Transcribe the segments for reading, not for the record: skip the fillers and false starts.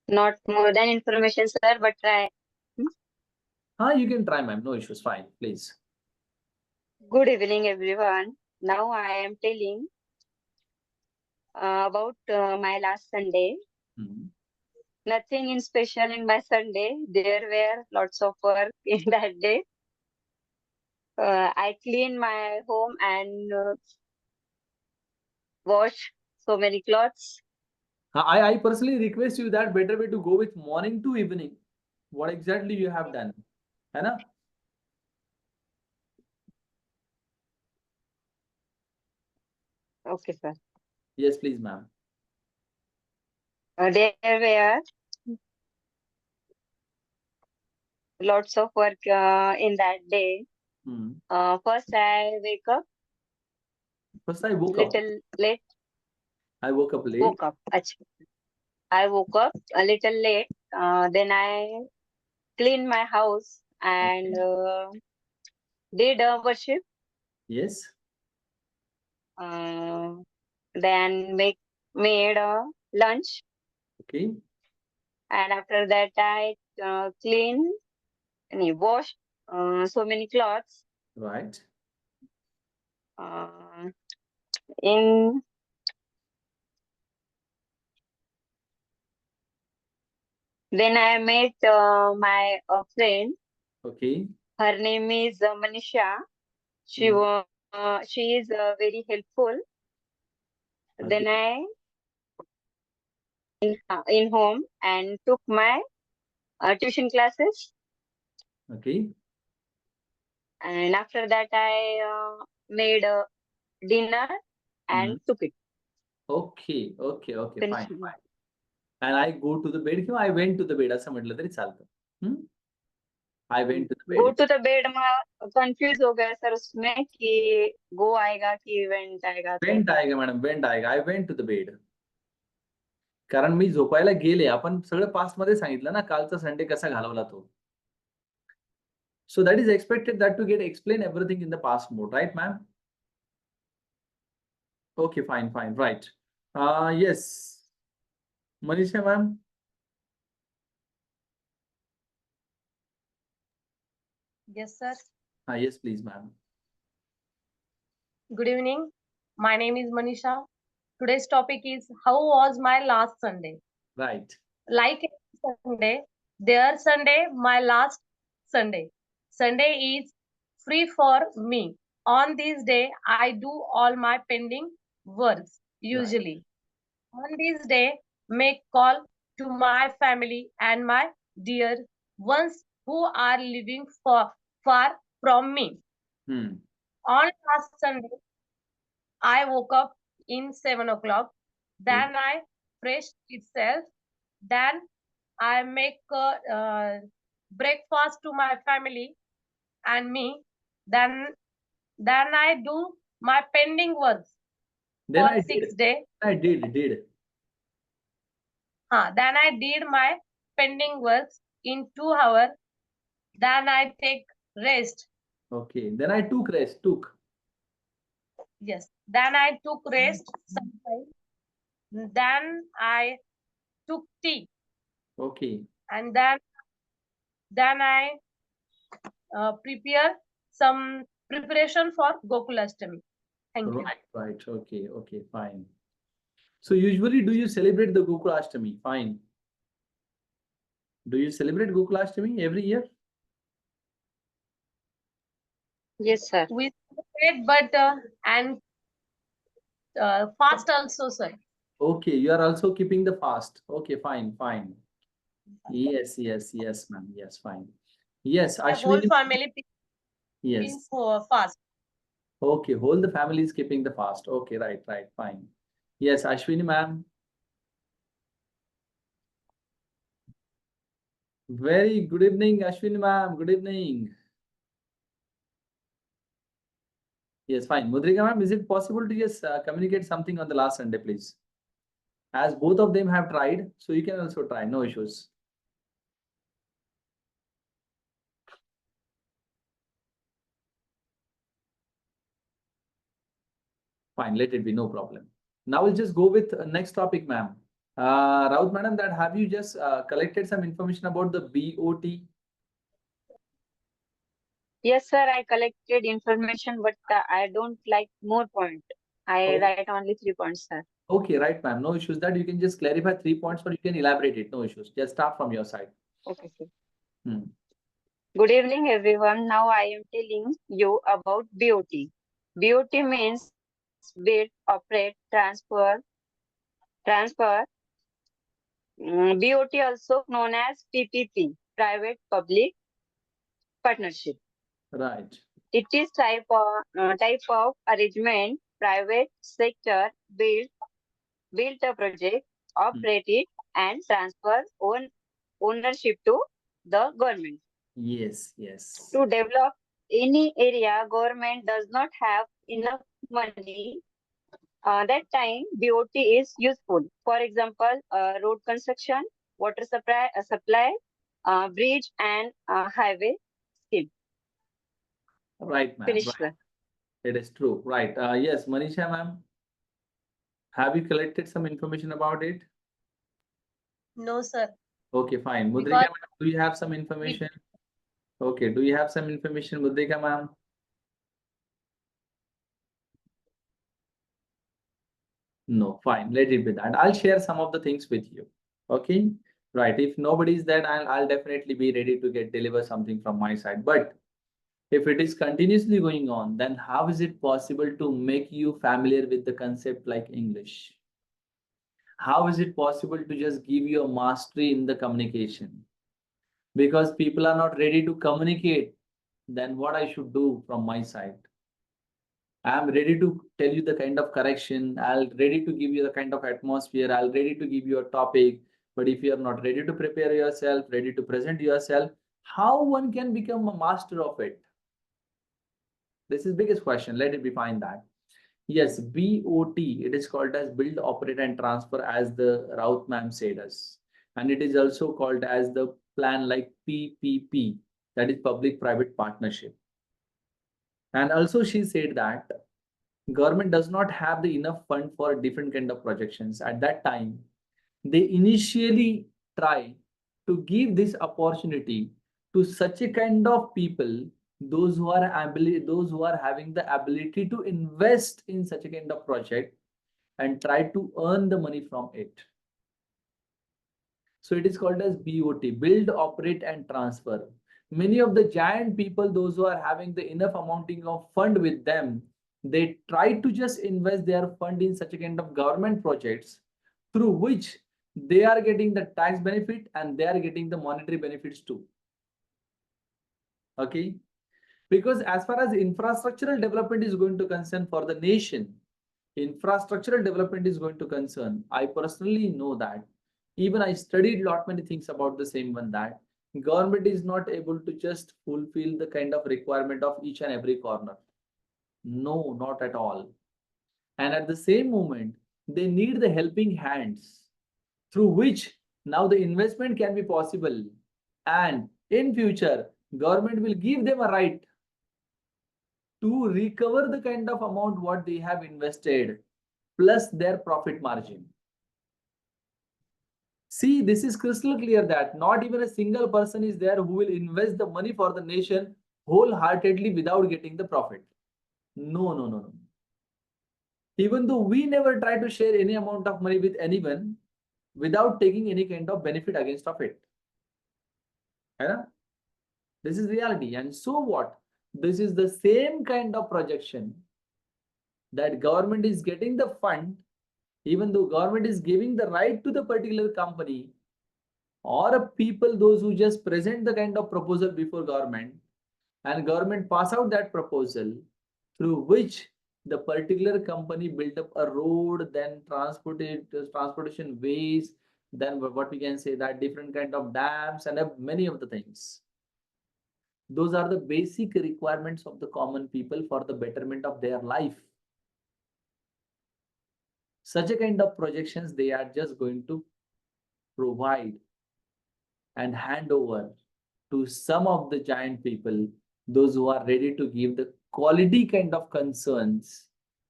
Not more than information, sir, but try. You can try, ma'am. No issues. Fine, please. Good evening, everyone. Now I am telling about my last Sunday. Hmm. Nothing in special in my Sunday. There were lots of work in that day. I cleaned my home and washed so many clothes. I personally request you that better way to go with morning to evening. What exactly you have done? है ना? Okay, sir. Yes, please, ma'am. There were lots of work in that day. Hmm. First, I wake up First, I woke up. little late. I woke up late. Woke up. I woke up a little late. Then I cleaned my house and did worship. Yes. Then made lunch, Okay. and after that I cleaned and washed so many clothes. Right. Uh, in Then I met my friend. Okay. Her name is Manisha. Hmm. She is very helpful. Okay. Then I in home and took my tuition classes, Okay. and after that I made dinner Hmm. and took it. Okay. Okay. Okay. Finished. Fine. Fine. And I go to the bed. किंवा I went to the bed असं म्हटलं तरी चालतं. I went to the go bed. To the bed में confuse हो गया sir उसमें कि गो आएगा कि इवेंट आएगा तो Went आएगा मॅडम. Went आएगा. I went to the bed. कारण मी झोपायला गेले. आपण सगळं पास्ट मध्ये सांगितलं ना कालचा संडे कसा घालवला तो. So that is expected that to get explain everything in the past mode, right, ma'am? Okay, fine, fine, right. Yes. Manisha, ma'am. Yes, sir. Yes, please, ma'am. Good evening. My name is Manisha. Today's topic is how was my last Sunday? Right. Like every Sunday, their Sunday, my last Sunday. Sunday is free for me. On this day, I do all my pending works usually. On this day, make call to my family and my dear ones who are living far from me. Hmm. On last Sunday, I woke up in 7 o'clock. Then I fresh itself. Then I make breakfast to my family and me. Then I do my pending works Then for I 6 days. did. Then I did my pending works in 2 hours. Then I take rest. Okay. Then I took rest. Took. Yes. Then I took rest sometime. Then I took tea. Okay. And then I prepare some preparation for Gokulashtami. Thank you. Right. Okay. Okay. Fine. So usually, do you celebrate the Gokulashtami? Fine. Do you celebrate Gokulashtami every year? Yes, sir. We celebrate, but and fast also, sir. Okay. You are also keeping the fast. Okay. Fine. Fine. Yes. Ma'am. Yes. Fine. Yes. My whole Ashwini. family Yes. keeping fast. Okay, whole the family is keeping the fast. Okay, right, fine. Yes, Ashwini ma'am. Very good evening, Ashwini ma'am. Good evening. Yes, fine. Mudrika ma'am, is it possible to just communicate something on the last Sunday, please? As both of them have tried, so you can also try. No issues. Fine, let it be. No problem. Now we'll just go with next topic, ma'am. Raut madam, that have you just collected some information about the BOT? Yes, sir, I collected information, but I don't like more point. I Oh. write only 3 points, sir. Okay, right, ma'am. No issues. That you can just clarify 3 points, or you can elaborate it. No issues. Just start from your side. Okay, sir. Hmm. Good evening, everyone. Now I am telling you about BOT. BOT means build, operate, transfer. BOT also known as PPP, private public partnership. Right. It is type of arrangement private sector build a project, operate it, and transfer ownership to the government. Yes, yes. To develop any area, government does not have enough money. That time, BOT is useful. For example, road construction, water supply, bridge, and highway scheme. Right, ma'am. Finish, Right. sir. It is true. Right. Yes, Manisha, ma'am. Have you collected some information about it? No, sir. Okay, fine. Mudrika, Because ma'am, do you have some information? Okay. Do you have some information, Mudrika, ma'am? No, fine. Let it be that. I'll share some of the things with you. Okay. Right. If nobody's there, I'll definitely be ready to deliver something from my side. But if it is continuously going on, then how is it possible to make you familiar with the concept like English? How is it possible to just give you a mastery in the communication? Because people are not ready to communicate, then what I should do from my side? I'm ready to tell you the kind of correction, I'll ready to give you the kind of atmosphere, I'll ready to give you a topic. But if you are not ready to prepare yourself, ready to present yourself, how one can become a master of it? This is biggest question. Let it be fine that. Yes, BOT, it is called as build, operate, and transfer, as the Raut ma'am said us. And it is also called as the plan like PPP, that is public-private partnership. And also she said that government does not have the enough fund for different kind of projections. At that time, they initially try to give this opportunity to such a kind of people, those who are having the ability to invest in such a kind of project and try to earn the money from it. So it is called as BOT, build, operate, and transfer. Many of the giant people, those who are having the enough amounting of fund with them, they try to just invest their fund in such a kind of government projects through which they are getting the tax benefit and they are getting the monetary benefits too. Okay. Because as far as infrastructural development is going to concern for the nation, infrastructural development is going to concern, I personally know that. Even I studied lot many things about the same one, that government is not able to just fulfill the kind of requirement of each and every corner. No, not at all. And at the same moment, they need the helping hands through which now the investment can be possible. And in future, government will give them a right to recover the kind of amount what they have invested plus their profit margin. See, this is crystal clear that not even a single person is there who will invest the money for the nation wholeheartedly without getting the profit. No, no, no, no. Even though we never try to share any amount of money with anyone without taking any kind of benefit against of it. Yeah? This is reality. And so what? This is the same kind of projection that government is getting the fund, even though government is giving the right to the particular company or a people, those who just present the kind of proposal before government, and government pass out that proposal through which the particular company built up a road, then transportation ways, then what we can say that different kind of dams and many of the things. Those are the basic requirements of the common people for the betterment of their life. Such a kind of projections they are just going to provide and hand over to some of the giant people, those who are ready to give the quality kind of concerns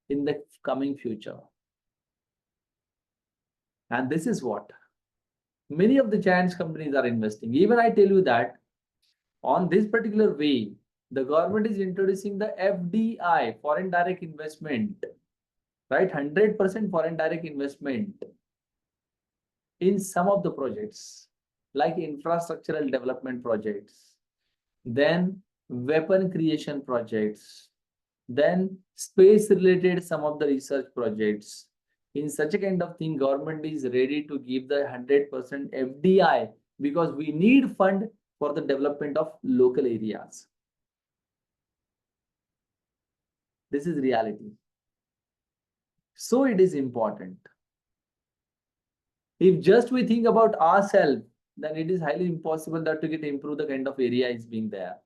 in the coming future. And this is what many of the giants companies are investing. Even I tell you that on this particular way, the government is introducing the FDI, foreign direct investment, right? 100% foreign direct investment in some of the projects, like infrastructural development projects, then weapon creation projects, then space related some of the research projects. In such a kind of thing, government is ready to give the 100% FDI because we need fund for the development of local areas. This is reality. So it is important. If just we think about ourselves, then it is highly impossible that to get improve the kind of area is being there.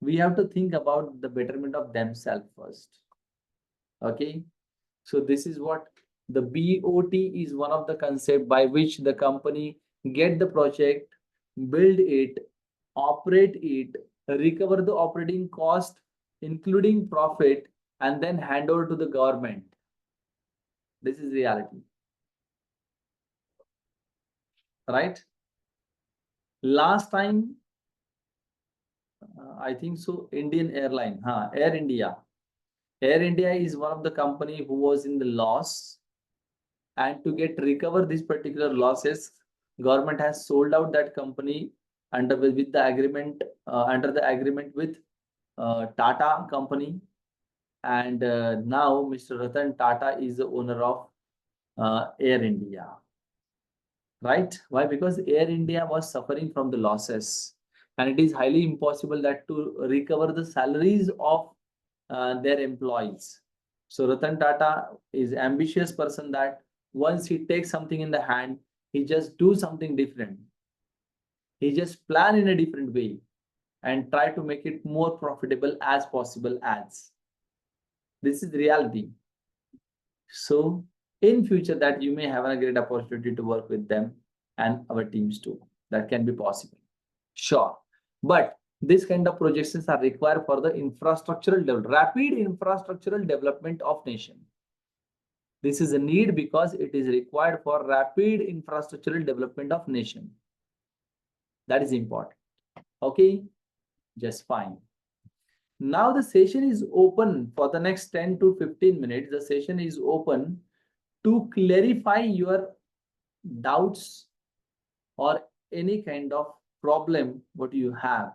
We have to think about the betterment of themselves first. Okay. So this is what the BOT is, one of the concept by which the company get the project, build it, operate it, recover the operating cost, including profit, and then hand over to the government. This is reality. Right? Last time, I think so, Indian Airline, Air India. Air India is one of the company who was in the loss, and to get recover these particular losses, government has sold out that company under with the agreement under the agreement with Tata company, and now Mr. Ratan Tata is the owner of Air India. Right? Why? Because Air India was suffering from the losses, and it is highly impossible that to recover the salaries of their employees. So Ratan Tata is ambitious person that once he takes something in the hand, he just do something different. He just plan in a different way and try to make it more profitable as possible as. This is reality. So in future that you may have a great opportunity to work with them and our teams too. That can be possible. Sure. But this kind of projections are required for the rapid infrastructural development of nation. This is a need because it is required for rapid infrastructural development of nation. That is important. Okay, just fine. Now the session is open for the next 10 to 15 minutes. The session is open to clarify your doubts or any kind of problem what you have.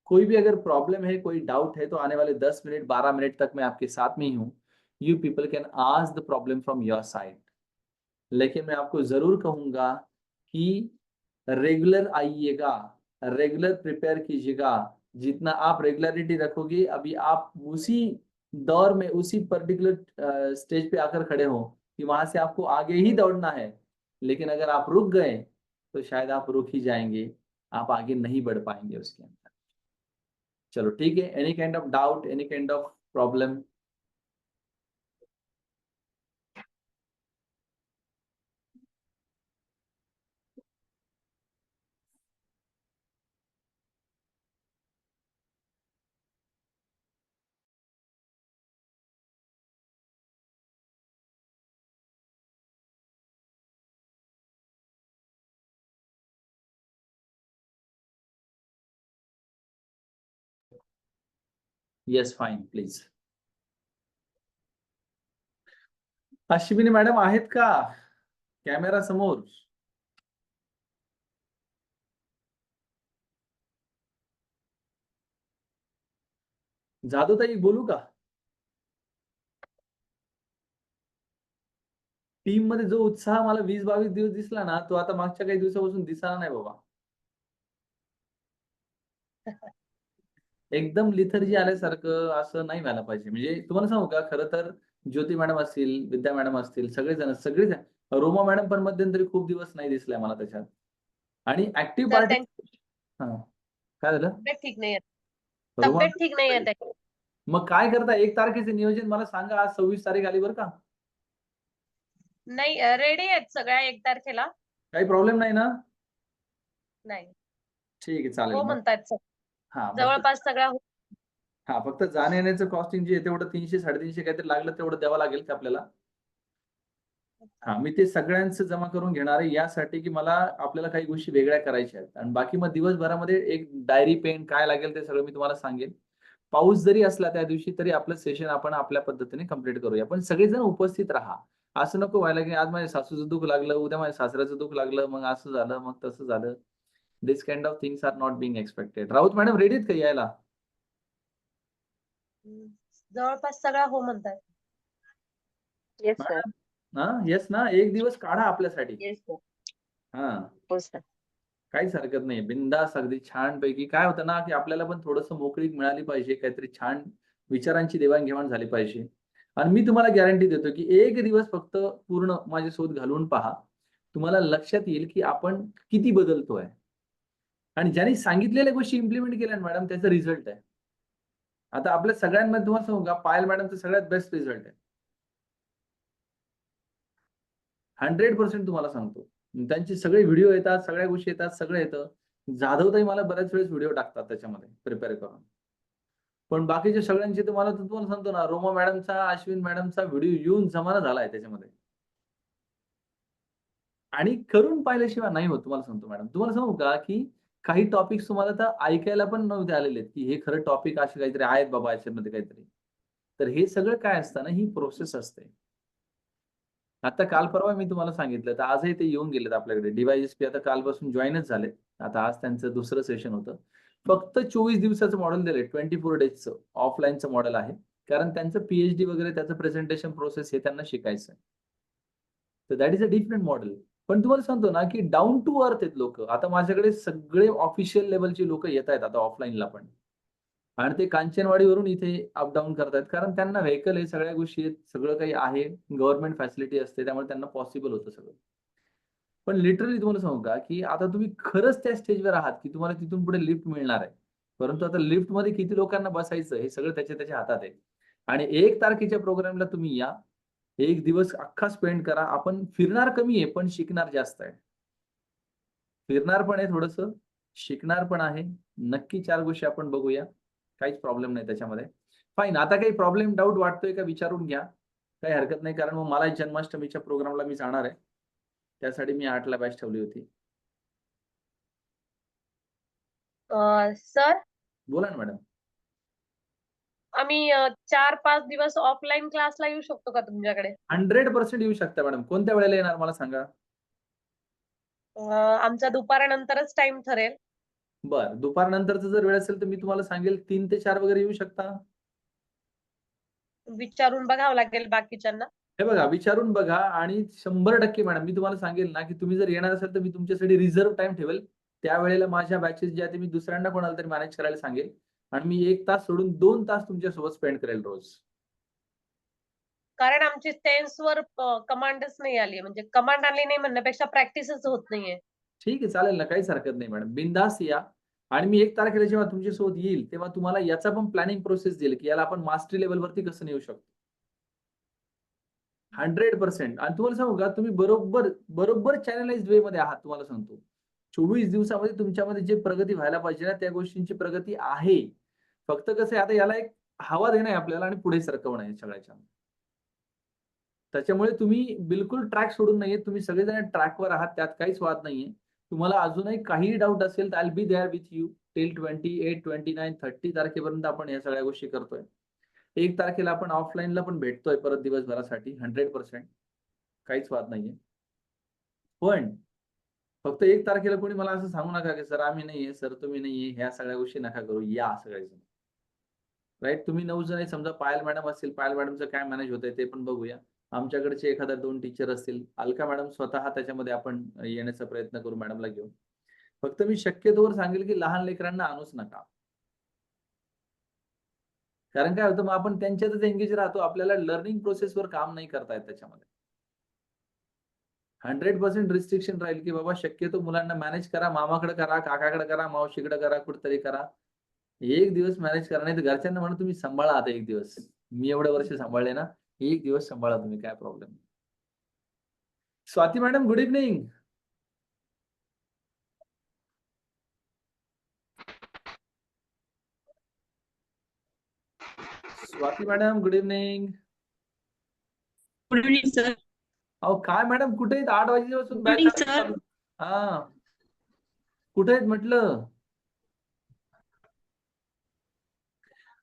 कोई भी अगर problem है, कोई doubt है, तो आने वाले 10 minute 12 minute तक मैं आपके साथ में ही हूँ. You people can ask the problem from your side. लेकिन मैं आपको जरूर कहूंगा कि रेगुलर आइएगा, रेगुलर प्रिपेयर कीजिएगा. जितना आप रेगुलरिटी रखोगे, अभी आप उसी दौर में उसी पर्टिकुलर स्टेज पे आकर खड़े हो कि वहां से आपको आगे ही दौड़ना है. लेकिन अगर आप रुक गए तो शायद आप रुक ही जाएंगे, आप आगे नहीं बढ़ पाएंगे उसके अंदर. चलो ठीक है. Any kind of doubt, any kind of problem? Yes fine please. Ashwini madam आहेत का कॅमेरा समोर? जादूताई बोलू का? टीम मध्ये जो उत्साह मला 20-22 दिवस दिसला ना, तो आता मागच्या काही दिवसापासून दिसला नाही बाबा. एकदम लिथर्जी आल्यासारखं असं नाही व्हायला पाहिजे. म्हणजे तुम्हाला सांगू का, खरं तर ज्योती मॅडम असतील, विद्या मॅडम असतील, सगळेजण रोमा मॅडम पण मध्यंतरी खूप दिवस नाही दिसल्या मला त्याच्यात. आणि ऍक्टिव्ह सर, पार्टी काय झालं? तब्येत ठीक नाही आहे. रोमा, तब्येत ठीक नाही आहे. मग काय करता? 1 तारखेचे नियोजन मला सांगा. आज 26 तारीख आली बरं का? नाही, रेडी आहेत सगळ्या 1 तारखेला. काही प्रॉब्लेम नाही ना? नाही. ठीक आहे, चालेल. हो म्हणतायत सर. हा, जवळपास सगळ्या. हा, फक्त जाण्या येण्याचं कॉस्टिंग जे आहे तेवढं 300-350 काहीतरी लागलं, तेवढं द्यावं लागेल का आपल्याला? हा, मी ते सगळ्यांचं जमा करून घेणार आहे यासाठी की मला आपल्याला काही गोष्टी वेगळ्या करायच्या आहेत. आणि बाकी मग दिवसभरामध्ये एक डायरी पेन काय लागेल ते सगळं मी तुम्हाला सांगेन. पाऊस जरी असला त्या दिवशी तरी आपलं सेशन आपण आपल्या पद्धतीने कम्प्लीट करूया. पण सगळेजण उपस्थित राहा. असं नको व्हायला की आज माझ्या सासूचं दुःख लागलं, उद्या माझ्या सासऱ्याचं दुःख लागलं, मग असं झालं, मग तसं झालं. This kind of things are not being expected. Raut madam ready आहेत का यायला? जवळपास सगळा हो म्हणताय. Yes, sir. मॅडम, हा येस ना, एक दिवस काढा आपल्यासाठी. Yes, sir. हा, हो, sir. काहीच हरकत नाही. बिनधास्त अगदी छानपैकी. काय होतं ना, की आपल्याला पण थोडंसं मोकळीक मिळाली पाहिजे. काहीतरी छान विचारांची देवाणघेवाण झाली पाहिजे. आणि मी तुम्हाला गॅरंटी देतो, की एक दिवस फक्त पूर्ण माझ्यासोबत घालवून पहा. तुम्हाला लक्षात येईल, की आपण किती बदलतोय. आणि ज्यांनी सांगितलेल्या गोष्टी इम्प्लिमेंट केल्या ना मॅडम, त्याचा रिझल्ट आहे. आता आपल्या सगळ्यांमध्ये तुम्हाला सांगू का, पायल मॅडमचा सगळ्यात बेस्ट रिझल्ट आहे. 100% तुम्हाला सांगतो. त्यांचे सगळे व्हिडिओ येतात, सगळ्या गोष्टी येतात, सगळं येतं. जाधवताई मला बऱ्याच वेळेस व्हिडिओ टाकतात त्याच्यामध्ये प्रिपेअर करून. पण बाकीच्या सगळ्यांचे तुम्हाला सांगतो ना, रोमा मॅडमचा, अश्विन मॅडमचा व्हिडिओ येऊन जमाना झालाय त्याच्यामध्ये. आणि करून पाहिल्याशिवाय नाही होत तुम्हाला सांगतो मॅडम. तुम्हाला सांगू का, की काही टॉपिक्स तुम्हाला तर ऐकायला पण नव्हते आलेले आहेत, की हे खरं टॉपिक असे काहीतरी आहेत बाबा याच्यामध्ये काहीतरी. तर हे सगळं काय असतं ना, ही प्रोसेस असते. आता काल परवा मी तुम्हाला सांगितलं, तर आजही ते येऊन गेलेत आपल्याकडे. डी-वाय-एस-पी आता कालपासून जॉइनच झालेत. आता आज त्यांचं दुसरं सेशन होतं. फक्त 24 दिवसाचं मॉडेल दिलंय, 24 डेजचं ऑफलाईनचं मॉडेल आहे. कारण त्यांचं पी-एच-डी वगैरे त्याचं प्रेझेंटेशन प्रोसेस हे त्यांना शिकायचं आहे. तर that is a different model. पण तुम्हाला सांगतो ना, की डाउन टू अर्थ आहेत लोकं. आता माझ्याकडे सगळे ऑफिशियल लेव्हलची लोकं येतायत आता ऑफलाईनला पण. आणि ते कांचनवाडीवरून इथे अप-डाऊन करतायत. कारण त्यांना व्हेइकल आहे, सगळ्या गोष्टी आहेत, सगळं काही आहे. गव्हर्नमेंट फॅसिलिटी असते, त्यामुळे त्यांना पॉसिबल होतं सगळं. पण लिटरली तुम्हाला सांगू का, की आता तुम्ही खरंच त्या स्टेजवर आहात, की तुम्हाला तिथून पुढे लिफ्ट मिळणार आहे. परंतु आता लिफ्टमध्ये किती लोकांना बसायचं हे सगळं त्याच्या हातात आहे. आणि 1 तारखेच्या प्रोग्रामला तुम्ही या. 1 दिवस अख्खा स्पेंड करा. आपण फिरणार कमी आहे, पण शिकणार जास्त आहे. फिरणार पण आहे थोडंसं, शिकणार पण आहे. नक्की 4 गोष्टी आपण बघूया. काहीच प्रॉब्लेम नाही त्याच्यामध्ये. फाईन. आता काही प्रॉब्लेम, डाउट वाटतोय का विचारून घ्या. काही हरकत नाही, कारण मग मला जन्माष्टमीच्या प्रोग्रामला मी जाणार आहे. त्यासाठी मी 8ला बॅच ठेवली होती. सर, बोला ना मॅडम. आम्ही 4-5 दिवस ऑफलाईन क्लासला येऊ शकतो का तुमच्याकडे? 100% येऊ शकता मॅडम. कोणत्या वेळेला येणार मला सांगा? आमचा दुपारनंतरच टाइम ठरेल. बरं. दुपारनंतरचा जर वेळ असेल, तर मी तुम्हाला सांगेल 3 ते 4 वगैरे येऊ शकता? विचारून बघावं लागेल बाकीच्यांना. हे बघा, विचारून बघा. आणि 100% मॅडम मी तुम्हाला सांगेल ना, की तुम्ही जर येणार असाल, तर मी तुमच्यासाठी रिझर्व्ह टाईम ठेवेल. त्यावेळेला माझ्या बॅचेस ज्या आहेत, मी दुसऱ्यांना कोणाला तरी मॅनेज करायला सांगेल. आणि मी 1 तास सोडून 2 तास तुमच्यासोबत स्पेंड करेल रोज. कारण आमची टेन्सवर कमांडच नाही आली. म्हणजे कमांड आली नाही म्हणण्यापेक्षा प्रॅक्टिसच होत नाहीये. ठीक आहे, चालेल ना, काहीच हरकत नाही मॅडम. बिनधास्त या. आणि मी 1 तारखेला जेव्हा तुमच्यासोबत येईल, तेव्हा तुम्हाला याचा पण प्लॅनिंग प्रोसेस देईल, की याला आपण मास्टरी लेव्हलवरती कसं नेऊ शकतो. 100%. आणि तुम्हाला सांगू का, तुम्ही बरोबर चॅनलाइज्ड वेमध्ये आहात तुम्हाला सांगतो. 24 दिवसामध्ये तुमच्यामध्ये जे प्रगती व्हायला पाहिजे ना, त्या गोष्टींची प्रगती आहे. फक्त कसं आहे, आता याला एक हवा देणं आहे आपल्याला आणि पुढे सरकवणं आहे सगळ्याच्या. त्याच्यामुळे तुम्ही बिलकुल ट्रॅक सोडून नाहीये. तुम्ही सगळेजण ट्रॅकवर आहात, त्यात काहीच वाद नाहीये. तुम्हाला अजूनही काहीही डाऊट असेल, तर I will be there with you till 28, 29, 30 तारखेपर्यंत आपण ह्या सगळ्या गोष्टी करतोय. 1 तारखेला आपण ऑफलाईनला पण भेटतोय परत दिवसभरासाठी 100%. काहीच वाद नाहीये. पण फक्त 1 तारखेला कोणी मला असं सांगू नका, की सर आम्ही नाहीये, सर तुम्ही नाहीये. ह्या सगळ्या गोष्टी नका करू. या सगळेजण. राइट? तुम्ही 9 जण आहे समजा, पायल मॅडम असतील, पायल मॅडमचं काय मॅनेज होतंय ते पण बघूया. आमच्याकडचे एखादा 2 टीचर असतील. अलका मॅडम स्वतः त्याच्यामध्ये आपण येण्याचा प्रयत्न करू मॅडमला घेऊन. फक्त मी शक्यतोवर सांगेल, की लहान लेकरांना आणूच नका. कारण काय होतं, मग आपण त्यांच्यातच एंगेज राहतो. आपल्याला लर्निंग प्रोसेसवर काम नाही करता येत त्याच्यामध्ये. 100% रिस्ट्रिक्शन राहील, की बाबा शक्यतो मुलांना मॅनेज करा. मामाकडे करा, काकाकडे करा, मावशीकडे करा, कुठेतरी करा. 1 दिवस मॅनेज करा. नाहीतर घरच्यांना म्हणा तुम्ही सांभाळा आता 1 दिवस. मी एवढे वर्ष सांभाळले ना, 1 दिवस सांभाळा तुम्ही, काय प्रॉब्लेम नाही. Swati madam, good evening. Swati madam, good evening. Good evening sir. अहो काय मॅडम कुठे आहेत? 8 वाजेपासून बॅच Morning, sir. चालू. हा कुठे आहेत म्हटलं?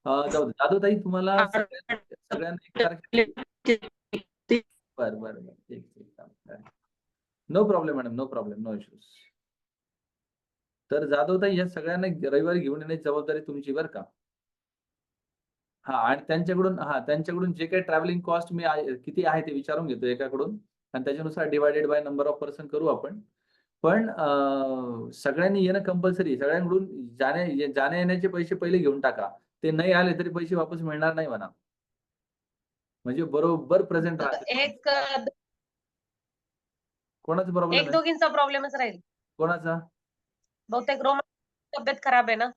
जाऊ दे जाधवताई, तुम्हाला सगळ्यांना एक तारखेला बरं बरं बरं ठीक. No problem madam, no problem, no issues. तर जाधवताई या सगळ्यांना रविवारी घेऊन येण्याची जबाबदारी तुमची बरं का. आणि त्यांच्याकडून जे काही ट्रॅव्हलिंग कॉस्ट मी किती आहे ते विचारून घेतो एकाकडून आणि त्याच्यानुसार divided by number of person करू आपण. पण सगळ्यांनी येणं कंपल्सरी. सगळ्यांकडून जाण्या येण्याचे पैसे पहिले घेऊन टाका. ते नाही आले तरी पैसे वापस मिळणार नाही म्हणा. म्हणजे बरोबर प्रेझेंट राहते. कोणाचा प्रॉब्लेम एक आहे? दोघींचा प्रॉब्लेमच राहील. कोणाचा? बहुतेक रोमन तब्येत खराब आहे ना.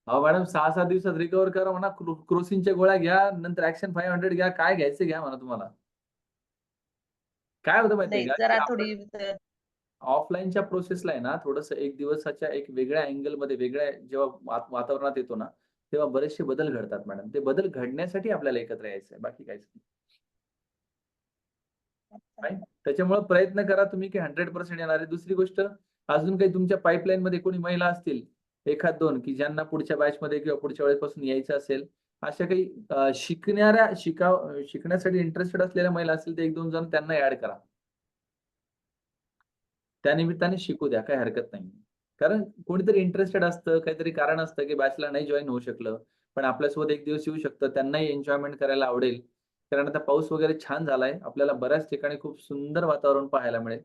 अहो मॅडम 6-7 दिवसात रिकव्हर करा म्हणा. क्रोसिनच्या गोळ्या घ्या, नंतर ऍक्शन 500 घ्या, काय घ्यायचं घ्या म्हणा तुम्हाला. काय होतं माहितीये नाही का, जरा की थोडी ऑफलाईनच्या प्रोसेसला आहे ना थोडंसं एक दिवसाच्या एक वेगळ्या अँगलमध्ये वेगळ्या जेव्हा वातावरणात येतो ना, तेव्हा बरेचसे बदल घडतात मॅडम. ते बदल घडण्यासाठी आपल्याला एकत्र यायचं आहे, बाकी काहीच नाही. त्याच्यामुळे प्रयत्न करा तुम्ही की 100% येणार आहे. दुसरी गोष्ट, अजून काही तुमच्या पाईपलाईन मध्ये कोणी महिला असतील, एखाद दोन की ज्यांना पुढच्या बॅचमध्ये किंवा पुढच्या वेळेपासून यायचं असेल, अशा काही शिकण्यासाठी इंटरेस्टेड असलेल्या महिला असतील तर 1-2 जण त्यांना ऍड करा. त्या निमित्ताने शिकू द्या, काही हरकत नाही. कारण कोणीतरी इंटरेस्टेड असतं, काहीतरी कारण असतं की बॅचला नाही जॉईन होऊ शकलं, पण आपल्यासोबत एक दिवस येऊ शकतं, त्यांनाही एन्जॉयमेंट करायला आवडेल. कारण आता पाऊस वगैरे छान झालाय, आपल्याला बऱ्याच ठिकाणी खूप सुंदर वातावरण पाहायला मिळेल.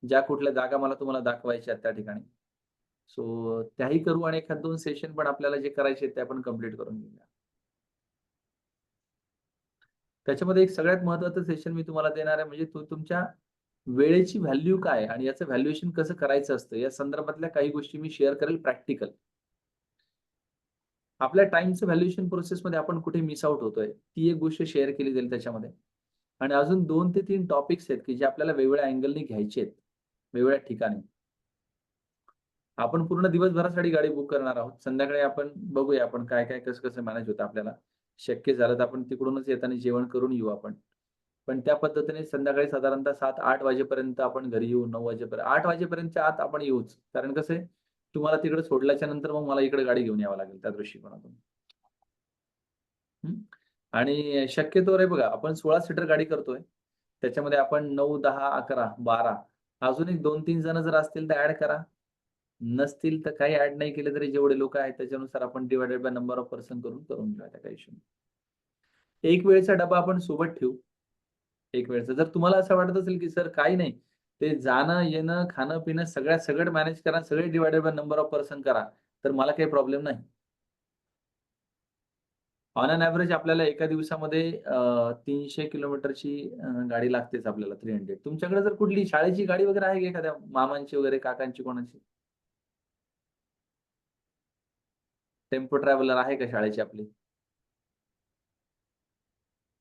ज्या कुठल्या जागा मला तुम्हाला दाखवायच्या आहेत त्या ठिकाणी. सो त्याही करू आणि एखाद 2 सेशन पण आपल्याला जे करायचे ते आपण कंप्लीट करून घेऊया. त्याच्यामध्ये एक सगळ्यात महत्त्वाचं सेशन मी तुम्हाला देणार आहे, म्हणजे तुमच्या वेळेची व्हॅल्यू काय आणि याचं व्हॅल्युएशन कसं करायचं असतं, या संदर्भातल्या काही गोष्टी मी शेअर करेल प्रॅक्टिकल. आपल्या टाइमचं व्हॅल्युएशन प्रोसेसमध्ये आपण कुठे मिस आउट होतोय, ती एक गोष्ट शेअर केली जाईल त्याच्यामध्ये. आणि अजून 2 ते 3 टॉपिक्स आहेत की जे आपल्याला वेगवेगळ्या अँगलनी घ्यायचे आहेत, वेगवेगळ्या ठिकाणी. आपण पूर्ण दिवसभरासाठी गाडी बुक करणार आहोत. संध्याकाळी आपण बघूया आपण काय कसं मॅनेज होतं आपल्याला. शक्य झालं तर आपण तिकडूनच येताना जेवण करून येऊ आपण. पण त्या पद्धतीने संध्याकाळी साधारणतः 7-8 वाजेपर्यंत आपण घरी येऊ. 9 वाजेपर्यंत 8 वाजेपर्यंतच्या आत आपण येऊच. कारण कसं आहे, तुम्हाला तिकडे सोडल्याच्या नंतर मग मला इकडे गाडी घेऊन यावं लागेल त्या दृष्टिकोनातून. आणि शक्यतोवर बघा, आपण 16 सीटर गाडी करतोय. त्याच्यामध्ये आपण 9, 10, 11, 12 अजून एक 2-3 जण जर असतील तर ऍड करा. नसतील तर काही ऍड नाही केले तरी जेवढे लोक आहेत त्याच्यानुसार आपण divided by number of person करून घेऊया, त्या काही इश्यू नाही. एक वेळचा डबा आपण सोबत ठेवू. एक वेळचा जर तुम्हाला असं वाटत असेल की सर काही नाही, ते जाणं येणं खाणं पिणं सगळं मॅनेज करा, सगळे divided by number of person करा, तर मला काही प्रॉब्लेम नाही. ऑन अन ॲव्हरेज आपल्याला एका दिवसामध्ये 300 किलोमीटरची गाडी लागतेच आपल्याला. 300. तुमच्याकडे जर कुठली शाळेची गाडी वगैरे आहे की एखाद्या मामांची वगैरे, काकांची, कोणाची टेम्पो ट्रॅव्हलर आहे का शाळेची आपली?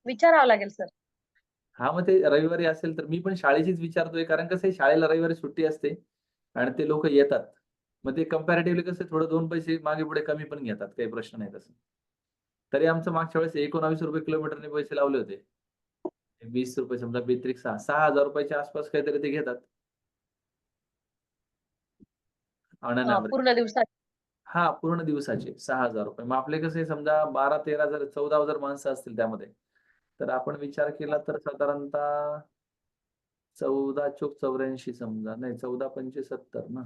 विचारावं लागेल सर. मग ते रविवारी असेल तर मी पण शाळेचीच विचारतोय, कारण कसं आहे शाळेला रविवारी सुट्टी असते आणि ते लोक येतात. मग ते कंपॅरेटिव्हली कसं थोडं 2 पैसे मागे पुढे कमी पण घेतात, काही प्रश्न नाही तसं. तरी आमचं मागच्या वेळेस 19 रुपये किलोमीटरने पैसे लावले होते. 20 रुपये समजा बेत्रिक 6,000 रुपयाच्या आसपास काहीतरी ते घेतात. On an average. पूर्ण दिवसात पूर्ण दिवसाचे 6,000 रुपये. मग आपले कसे समजा 12-13 जर 14 जर माणसं असतील त्यामध्ये, तर आपण विचार केला तर साधारणतः 14 चोक 84 समजा, नाही 14 पंचे 70 ना,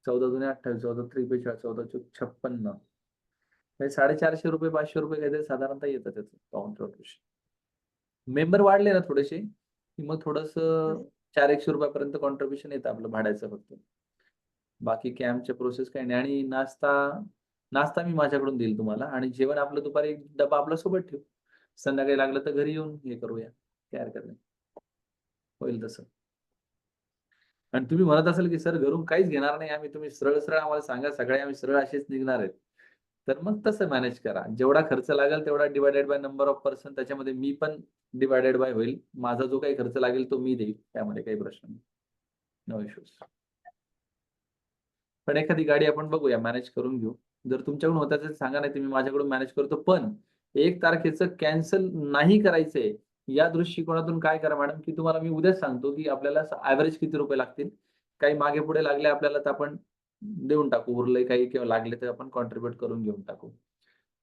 14 दुने 28, 14 त्रिक 42, 14 चोक 56, म्हणजे 450 रुपये 500 रुपये काहीतरी साधारणतः येतं त्याचं कॉन्ट्रिब्युशन. मेंबर वाढले ना थोडेसे की मग थोडस 400 रुपयापर्यंत कॉन्ट्रिब्युशन येतं आपलं भाड्याचं फक्त. बाकी कॅम्पचे प्रोसेस काही नाही. आणि नाश्ता मी माझ्याकडून देईल तुम्हाला, आणि जेवण आपलं दुपारी डबा आपला सोबत ठेवू. संध्याकाळी लागलं तर घरी येऊन हे करूया, काय हरकत नाही, होईल तसं. आणि तुम्ही म्हणत असाल की सर घरून काहीच घेणार नाही आम्ही, तुम्ही सरळ आम्हाला सांगा, सगळे आम्ही सरळ असेच निघणार आहेत, तर मग तसं मॅनेज करा. जेवढा खर्च लागेल तेवढा divided by number of person, त्याच्यामध्ये मी पण डिवायडेड बाय होईल. माझा जो काही खर्च लागेल तो मी देईल, त्यामध्ये काही प्रश्न नाही, नो इश्यूज. पण एखादी गाडी आपण बघूया, मॅनेज करून घेऊ. जर तुमच्याकडून होत असेल सांगा, नाही तुम्ही माझ्याकडून मॅनेज करतो. पण 1 तारखेचं कॅन्सल नाही करायचंय, या दृष्टिकोनातून काय करा मॅडम, की तुम्हाला मी उद्याच सांगतो की आपल्याला ऍव्हरेज किती रुपये लागतील. काही मागे पुढे लागले आपल्याला तर आपण देऊन टाकू, उरले काही किंवा लागले तर आपण कॉन्ट्रीब्युट करून घेऊन टाकू.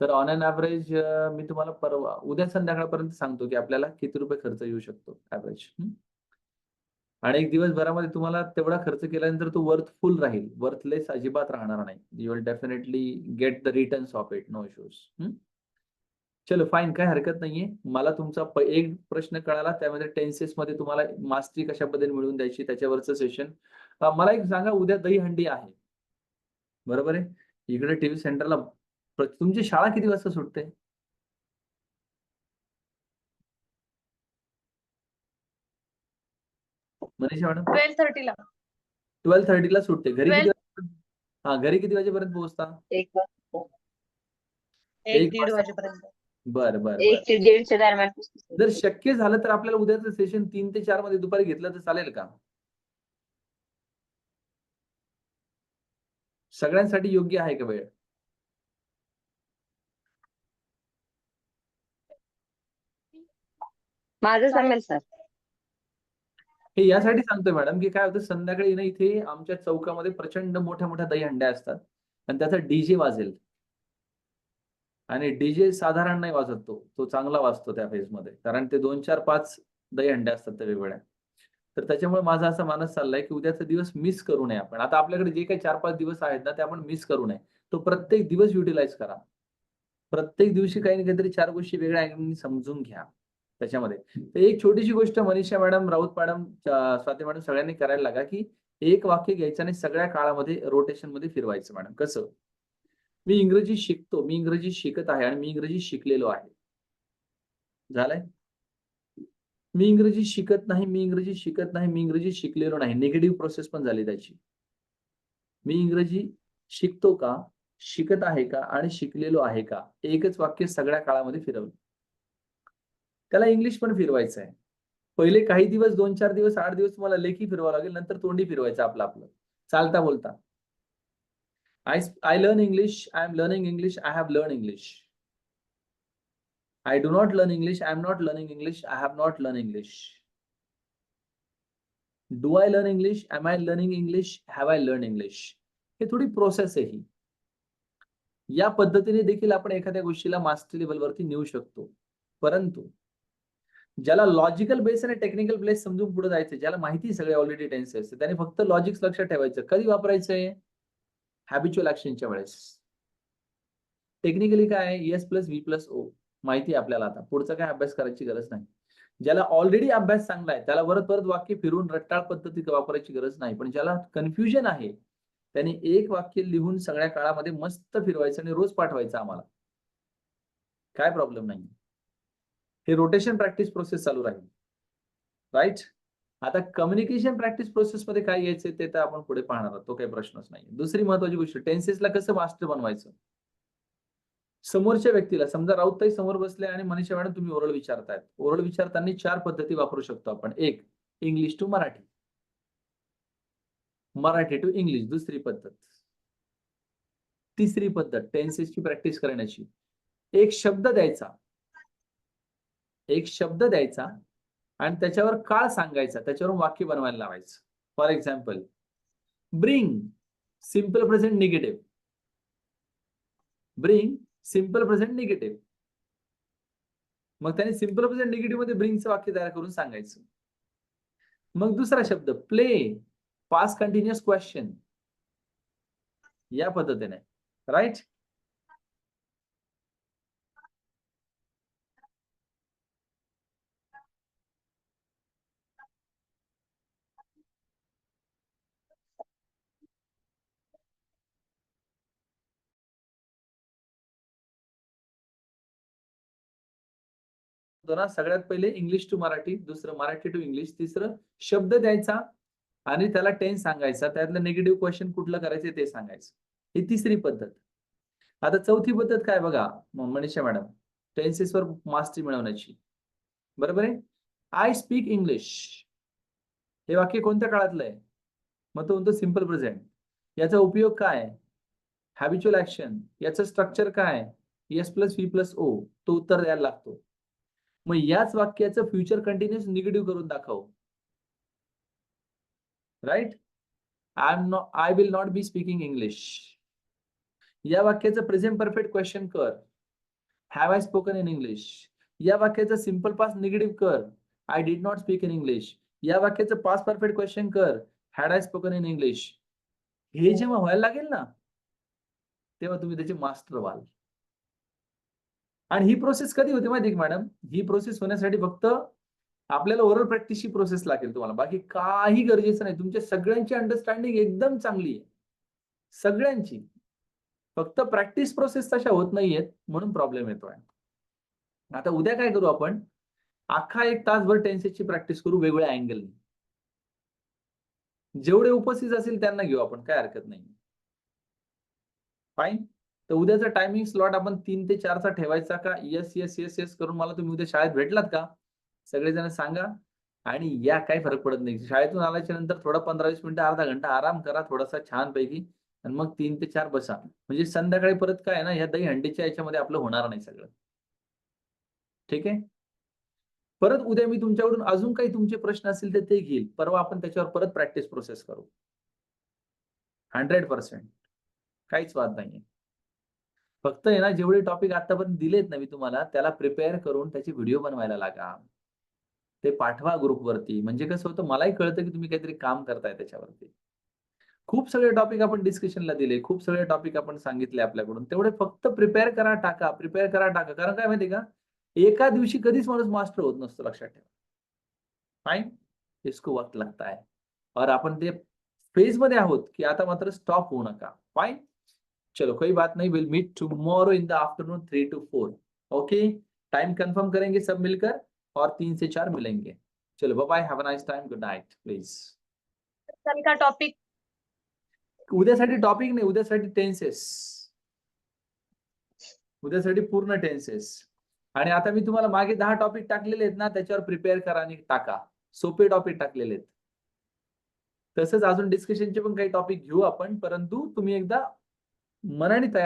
तर ऑन अन ऍव्हरेज मी तुम्हाला परवा उद्या संध्याकाळपर्यंत सांगतो की आपल्याला किती रुपये खर्च येऊ शकतो ऍव्हरेज. आणि एक दिवसभरामध्ये तुम्हाला तेवढा खर्च केल्यानंतर तो वर्थफुल राहील, वर्थलेस अजिबात राहणार नाही. You will definitely get the returns of it, no issues. चलो फाईन, काय हरकत नाहीये. मला तुमचा एक प्रश्न कळाला, त्यामध्ये टेन्सेस मध्ये तुम्हाला मास्टरी कशा पद्धतीने मिळवून द्यायची त्याच्यावरचं सेशन. मला एक सांगा, उद्या दहीहंडी आहे, बरोबर आहे? इकडे टीव्ही सेंटरला तुमची शाळा किती वाजता सुटते? मनीषा मॅडम 12:30 ला. 12:30 ला सुटते. घरी 12 किती घरी किती वाजेपर्यंत पोहोचता? 1 वाजता. 1-1:30 वाजेपर्यंत. बरं बरं 1 बरं. ते 1:30 दरम्यान. जर शक्य झालं तर आपल्याला उद्याचं सेशन 3 ते 4 मध्ये दुपारी घेतलं तर चालेल का? सगळ्यांसाठी योग्य आहे का वेळ? माझं जमेल सर. हे यासाठी सांगतोय मॅडम, की काय होतं संध्याकाळी ना इथे आमच्या चौकामध्ये प्रचंड मोठ्या मोठ्या दहीहंड्या असतात आणि त्याचा डीजे वाजेल. आणि डीजे साधारण नाही वाजत, तो चांगला वाजतो त्या फेजमध्ये, कारण ते 2, 4, 5 दहीहंड्या असतात त्या वेगवेगळ्या. तर त्याच्यामुळे माझा असा मानस चाललाय की उद्याचा दिवस मिस करू नये आपण. आता आपल्याकडे जे काही 4-5 दिवस आहेत ना ते आपण मिस करू नये. तो प्रत्येक दिवस युटिलाइज करा. प्रत्येक दिवशी काही ना काहीतरी 4 गोष्टी वेगळ्या अँगलनी समजून घ्या त्याच्यामध्ये. तर एक छोटीशी गोष्ट Manisha madam, Raut madam, Swati madam सगळ्यांनी करायला लागा, की एक वाक्य घ्यायचं आणि सगळ्या काळामध्ये रोटेशन मध्ये फिरवायचं. मॅडम कसं? मी इंग्रजी शिकतो, मी इंग्रजी शिकत आहे आणि मी इंग्रजी शिकलेलो आहे. झालंय? मी इंग्रजी शिकत नाही, मी इंग्रजी शिकत नाही, मी इंग्रजी शिकलेलो नाही. निगेटिव्ह प्रोसेस पण झाली त्याची. मी इंग्रजी शिकतो का, शिकत आहे का आणि शिकलेलो आहे का, एकच वाक्य सगळ्या काळामध्ये फिरवलं. त्याला इंग्लिश पण फिरवायचं आहे. पहिले काही दिवस 2-4 दिवस 8 दिवस तुम्हाला लेखी फिरवावं लागेल, नंतर तोंडी फिरवायचं आपलं आपलं चालता बोलता. I learn English, I am learning English, I have learned English. I do not learn English, I am not learning English, I have not learned English. Do I learn English, am I learning English, have I learned English. हे थोडी process आहे ही. या पद्धतीने देखील आपण एखाद्या गोष्टीला mastery लेवलवरती नेऊ शकतो. परंतु ज्याला लॉजिकल बेस आणि टेक्निकल बेस समजून पुढे जायचं, ज्याला माहिती सगळे ऑलरेडी टेन्सेस, त्याने फक्त लॉजिक्स लक्षात ठेवायचं. कधी वापरायचंय? हॅबिच्युअल ऍक्शनच्या वेळेस. टेक्निकली काय आहे? S plus V plus O माहिती आपल्याला. आता पुढचा काय अभ्यास करायची गरज नाही. ज्याला ऑलरेडी अभ्यास चांगला आहे त्याला परत परत वाक्य फिरून रट्टाळ पद्धतीत वापरायची गरज नाही. पण ज्याला कन्फ्युजन आहे त्याने एक वाक्य लिहून सगळ्या काळामध्ये मस्त फिरवायचं आणि रोज पाठवायचं आम्हाला. काय प्रॉब्लेम नाही. हे रोटेशन प्रॅक्टिस प्रोसेस चालू राहील. राईट? आता कम्युनिकेशन प्रॅक्टिस प्रोसेस मध्ये काय यायचंय ते तर आपण पुढे पाहणार आहोत, तो काही प्रश्नच नाही. दुसरी महत्वाची गोष्ट, टेन्सेसला कसं मास्टर बनवायचं. समोरच्या व्यक्तीला, समजा राऊतताई समोर बसले आणि मनीषा मॅडम तुम्ही ओरल विचारतायत. ओरल विचारताना 4 पद्धती वापरू शकतो आपण. एक, English to Marathi, Marathi to English दुसरी पद्धत. तिसरी पद्धत टेन्सेसची प्रॅक्टिस करण्याची, एक शब्द द्यायचा आणि त्याच्यावर काळ सांगायचा, त्याच्यावरून वाक्य बनवायला लावायचं. For example, bring simple present negative, bring simple present negative. मग त्याने सिंपल प्रेझेंट निगेटिव्ह मध्ये ब्रिंगचं वाक्य तयार करून सांगायचं. मग दुसरा शब्द, प्ले पास्ट कंटिन्युअस क्वेश्चन, या पद्धतीने. राईट? सगळ्यात पहिले इंग्लिश टू मराठी, दुसरं मराठी टू इंग्लिश, तिसरं शब्द द्यायचा आणि त्याला टेन्स सांगायचा, त्यातलं निगेटिव्ह क्वेश्चन कुठलं करायचं ते सांगायचं. ही तिसरी पद्धत. आता चौथी पद्धत काय बघा मनीषा मॅडम, टेन्सेसवर मास्टरी मिळवण्याची. बरोबर आहे? आय स्पीक इंग्लिश, हे वाक्य कोणत्या काळातलं आहे? मग तो म्हणतो सिंपल प्रेझेंट. याचा उपयोग काय? Habitual action. याचं स्ट्रक्चर काय? S plus V plus O, तो उत्तर द्यायला लागतो. मग याच वाक्याचं फ्युचर कंटिन्युअस निगेटिव्ह करून दाखव. Right? I will not be speaking English. या वाक्याचं प्रेझेंट परफेक्ट क्वेश्चन कर. Have I spoken in English. या वाक्याचं सिंपल पास्ट निगेटिव्ह कर. I did not speak in English. या वाक्याचं पास्ट परफेक्ट क्वेश्चन कर. Had I spoken in English. हे जेव्हा व्हायला लागेल ना, तेव्हा तुम्ही त्याचे मास्टर व्हाल. आणि ही प्रोसेस कधी होते माहिती आहे मॅडम? ही प्रोसेस होण्यासाठी फक्त आपल्याला ओरल प्रॅक्टिसची प्रोसेस लागेल तुम्हाला. बाकी काही गरजेचं नाही. तुमच्या सगळ्यांची अंडरस्टँडिंग एकदम चांगली आहे, सगळ्यांची. फक्त प्रॅक्टिस प्रोसेस तशा होत नाहीयेत म्हणून प्रॉब्लेम येतोय. आता उद्या काय करू आपण? अख्खा 1 तासभर टेन्सेसची प्रॅक्टिस करू वेगवेगळ्या अँगलने. जेवढे उपस्थित असेल त्यांना घेऊ आपण, काय हरकत नाही. फाईन. तर उद्याचा टायमिंग स्लॉट आपण 3 ते 4 चा ठेवायचा का? येस येस येस येस करून मला तुम्ही उद्या शाळेत भेटलात का? सगळेजण सांगा. आणि या काही फरक पडत नाही. शाळेतून आल्याच्या नंतर थोडा 15-20 मिनिटं अर्धा घंटा आराम करा थोडासा छानपैकी, आणि मग 3 ते 4 बसा. म्हणजे संध्याकाळी परत काय ना, या दहीहंडीच्या याच्यामध्ये आपलं होणार नाही सगळं. ठीक आहे? परत उद्या मी तुमच्याकडून अजून काही तुमचे प्रश्न असतील तर ते घेईल. परवा आपण त्याच्यावर परत प्रॅक्टिस प्रोसेस करू. 100% काहीच वाद नाहीये. फक्त आहे ना, जेवढे टॉपिक आतापर्यंत दिलेत ना मी तुम्हाला, त्याला प्रिपेअर करून त्याची व्हिडिओ बनवायला लागा. ते पाठवा ग्रुपवरती. म्हणजे कसं होतं, मलाही कळतं की तुम्ही काहीतरी काम करताय त्याच्यावरती. खूप सगळे टॉपिक आपण डिस्कशनला दिले, खूप सगळे टॉपिक आपण सांगितले आपल्याकडून. तेवढे फक्त प्रिपेअर करा, टाका, प्रिपेअर करा, टाका. कारण काय माहिती का, एका दिवशी कधीच माणूस मास्टर होत नसतो, लक्षात ठेवा. फाईन. इसको वक्त लगता है. और आपण ते फेज मध्ये आहोत की आता मात्र स्टॉप होऊ नका. फाईन. चलो कोई बात नहीं, will meet tomorrow in the afternoon 3 to 4. Okay, time confirm करेंगे सब मिलकर और 3 से 4 मिलेंगे. चलो bye bye, have a nice time, good night please. कल का टॉपिक उद्यासाठी टॉपिक नाही, उद्यासाठी टेन्सेस. उद्यासाठी पूर्ण टेन्सेस. आणि आता मी तुम्हाला मागे 10 टॉपिक टाकलेले आहेत ना, त्याच्यावर प्रिपेअर करा आणि टाका. सोपे टॉपिक टाकलेले आहेत. तसंच अजून डिस्कशनचे पण काही टॉपिक घेऊ आपण, परंतु तुम्ही एकदा मनाने तयार